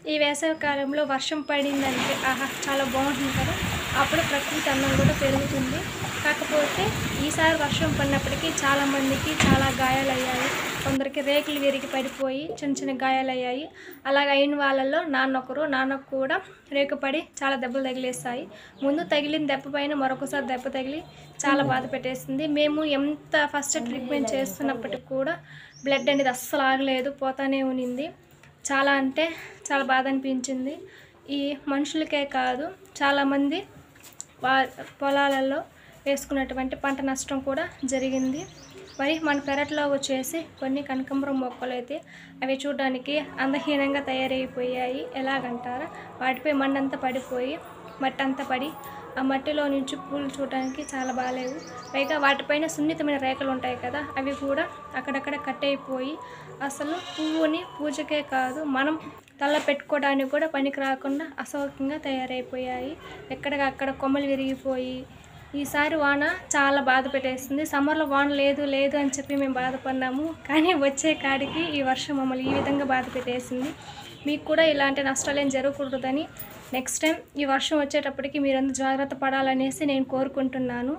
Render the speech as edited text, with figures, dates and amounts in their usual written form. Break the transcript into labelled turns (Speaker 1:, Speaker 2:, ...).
Speaker 1: ఈ వేసవి కాలంలో వర్షం పడిందంటే ఆహా! చాలా బాగుంటుంది కదా! అప్పుడు ప్రకృతి అందం కూడా పెరుగుతుంది. కాకపోతే ఈసారి వర్షం పడినప్పటికీ చాలామందికి చాలా గాయాలయ్యాయి. కొందరికి రేకులు విరిగి పడిపోయి చిన్న చిన్న గాయాలయ్యాయి. అలాగ అయిన వాళ్ళలో నాన్నకు కూడా రేకు పడి చాలా దెబ్బలు తగిలేశాయి. ముందు తగిలిన దెబ్బ పైన మరొకసారి దెబ్బ తగిలి చాలా బాధ పెట్టేసింది. మేము ఎంత ఫస్ట్ ట్రీట్మెంట్ చేస్తున్నప్పటికి కూడా బ్లడ్ అనేది అస్సలు ఆగలేదు, పోతానే ఉన్నింది. చాలా అంటే చాలా బాధ అనిపించింది. ఈ మనుషులకే కాదు చాలామంది పొలాలలో వేసుకున్నటువంటి పంట నష్టం కూడా జరిగింది. మరి మన పెరట్లో వచ్చేసి కొన్ని కనకాంబరం మొక్కలు అయితే అవి చూడడానికి అందహీనంగా తయారైపోయాయి. ఎలాగంటారా, వాటిపై మన్నంతా పడిపోయి మట్టి అంతా పడి ఆ మట్టిలో నుంచి పూలు చూడడానికి చాలా బాగాలేవు. పైగా వాటిపైన సున్నితమైన రేఖలు ఉంటాయి కదా, అవి కూడా అక్కడక్కడ కట్ అయిపోయి అసలు పువ్వుని పూజకే కాదు మనం తల పెట్టుకోవడానికి కూడా పనికి రాకుండా అసౌక్యంగా తయారైపోయాయి. ఎక్కడికక్కడ కొమ్మలు విరిగిపోయి ఈసారి వాన చాలా బాధ పెట్టేస్తుంది. సమ్మర్లో వాన లేదు లేదు అని చెప్పి మేము బాధపడినాము, కానీ వచ్చే కాడికి ఈ వర్షం మమ్మల్ని ఈ విధంగా బాధ పెట్టేసింది. మీకు కూడా ఇలాంటి నష్టాలు ఏం జరగకూడదని నెక్స్ట్ టైం ఈ వర్షం వచ్చేటప్పటికి మీరందరూ జాగ్రత్త పడాలనేసి నేను కోరుకుంటున్నాను.